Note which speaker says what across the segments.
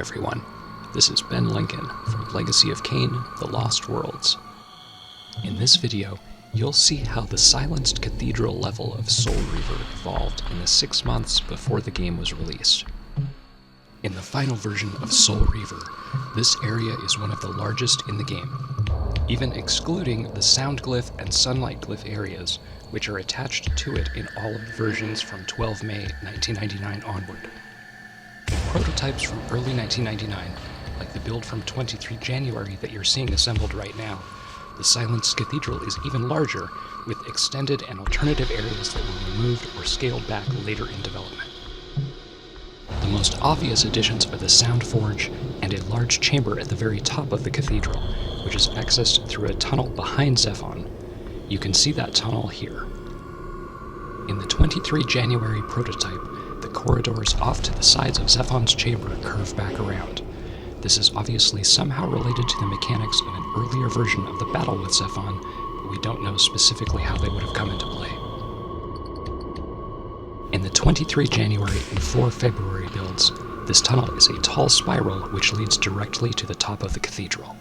Speaker 1: everyone. This is Ben Lincoln from Legacy of Kain, The Lost Worlds. In this video, you'll see how the Silenced Cathedral level of Soul Reaver evolved in the 6 months before the game was released. In the final version of Soul Reaver, this area is one of the largest in the game, even excluding the Sound Glyph and Sunlight Glyph areas, which are attached to it in all of the versions from 12 May 1999 onward. Prototypes from early 1999, like the build from 23 January that you're seeing assembled right now, the Silenced Cathedral is even larger, with extended and alternative areas that were removed or scaled back later in development. The most obvious additions are the Sound Forge and a large chamber at the very top of the cathedral, which is accessed through a tunnel behind Zephon. You can see that tunnel here. In the 23 January prototype, the corridors off to the sides of Zephon's chamber curve back around. This is obviously somehow related to the mechanics of an earlier version of the battle with Zephon, but we don't know specifically how they would have come into play. In the 23 January and 4 February builds, this tunnel is a tall spiral which leads directly to the top of the cathedral.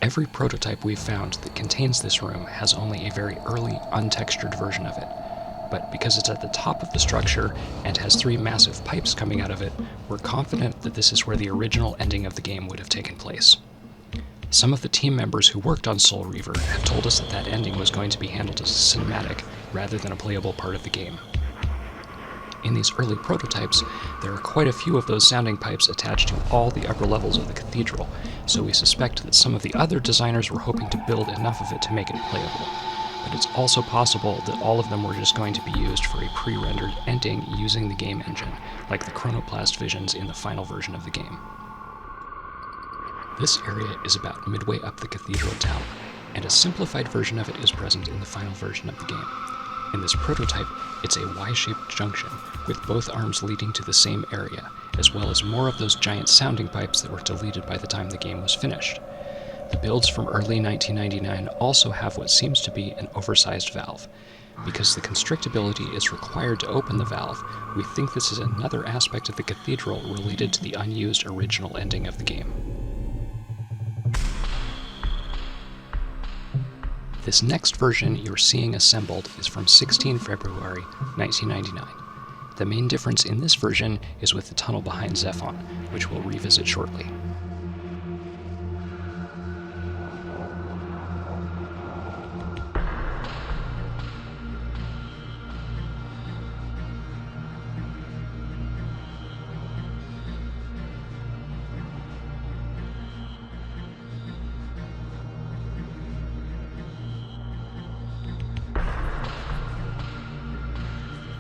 Speaker 1: Every prototype we've found that contains this room has only a very early, untextured version of it, but because it's at the top of the structure and has 3 massive pipes coming out of it, we're confident that this is where the original ending of the game would have taken place. Some of the team members who worked on Soul Reaver have told us that that ending was going to be handled as a cinematic rather than a playable part of the game. In these early prototypes, there are quite a few of those sounding pipes attached to all the upper levels of the cathedral, so we suspect that some of the other designers were hoping to build enough of it to make it playable. But it's also possible that all of them were just going to be used for a pre-rendered ending using the game engine, like the Chronoplast visions in the final version of the game. This area is about midway up the cathedral tower, and a simplified version of it is present in the final version of the game. In this prototype, it's a Y-shaped junction, with both arms leading to the same area, as well as more of those giant sounding pipes that were deleted by the time the game was finished. The builds from early 1999 also have what seems to be an oversized valve. Because the constrictability is required to open the valve, we think this is another aspect of the cathedral related to the unused original ending of the game. This next version you're seeing assembled is from 16 February 1999. The main difference in this version is with the tunnel behind Zephon, which we'll revisit shortly.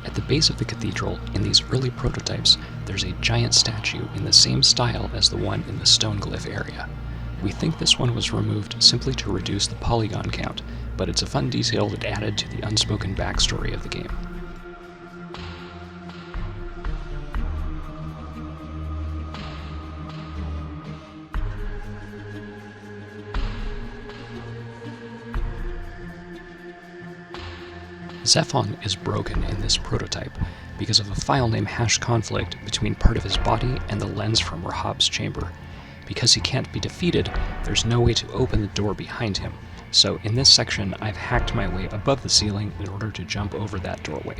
Speaker 1: At the base of the cathedral, in these early prototypes, there's a giant statue in the same style as the one in the stone glyph area. We think this one was removed simply to reduce the polygon count, but it's a fun detail that added to the unspoken backstory of the game. Zephon is broken in this prototype because of a filename hash conflict between part of his body and the lens from Rahab's chamber. Because he can't be defeated, there's no way to open the door behind him, so in this section I've hacked my way above the ceiling in order to jump over that doorway.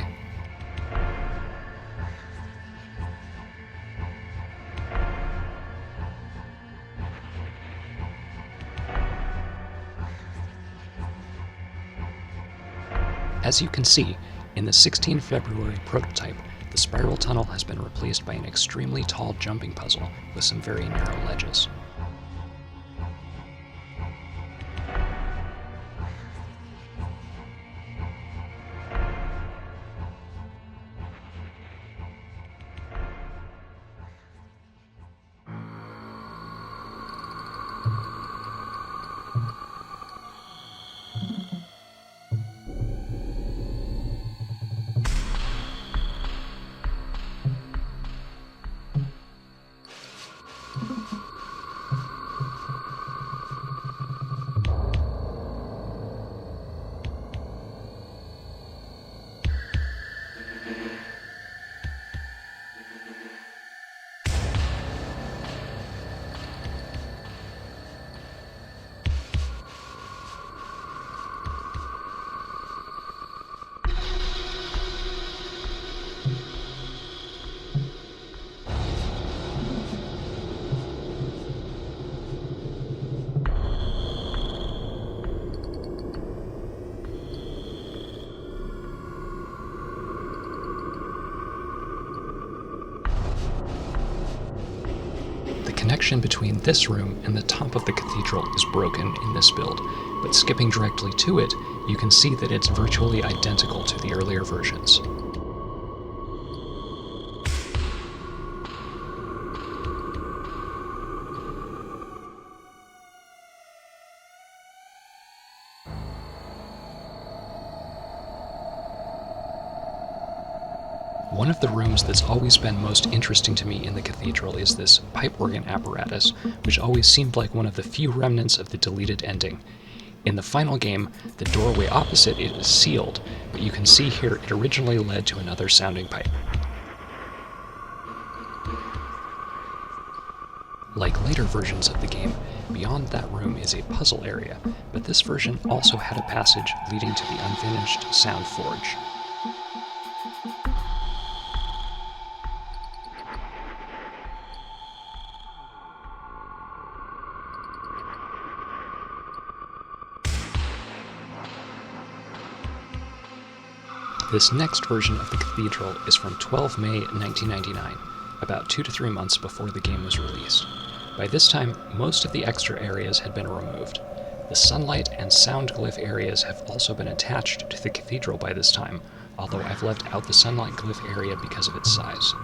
Speaker 1: As you can see, in the 16 February prototype, the spiral tunnel has been replaced by an extremely tall jumping puzzle with some very narrow ledges. connection between this room and the top of the cathedral is broken in this build, but skipping directly to it, you can see that it's virtually identical to the earlier versions. One of the rooms that's always been most interesting to me in the cathedral is this pipe organ apparatus, which always seemed like one of the few remnants of the deleted ending. In the final game, the doorway opposite it is sealed, but you can see here it originally led to another sounding pipe. Like later versions of the game, beyond that room is a puzzle area, but this version also had a passage leading to the unfinished sound forge. This next version of the cathedral is from 12 May 1999, about 2 to 3 months before the game was released. By this time, most of the extra areas had been removed. The sunlight and sound glyph areas have also been attached to the cathedral by this time, although I've left out the sunlight glyph area because of its size.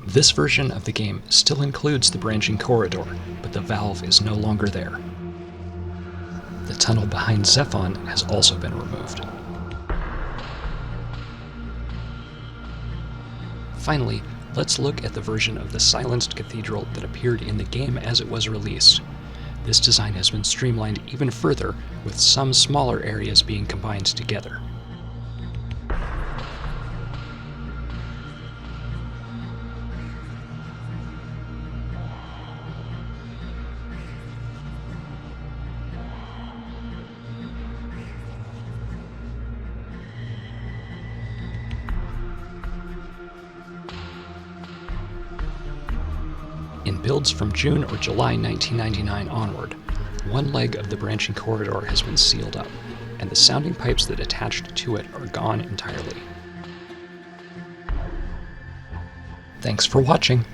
Speaker 1: This version of the game still includes the branching corridor, but the valve is no longer there. The tunnel behind Zephon has also been removed. Finally, let's look at the version of the Silenced Cathedral that appeared in the game as it was released. This design has been streamlined even further, with some smaller areas being combined together. In builds from June or July 1999 onward, one leg of the branching corridor has been sealed up, and the sounding pipes that attached to it are gone entirely. Thanks for watching!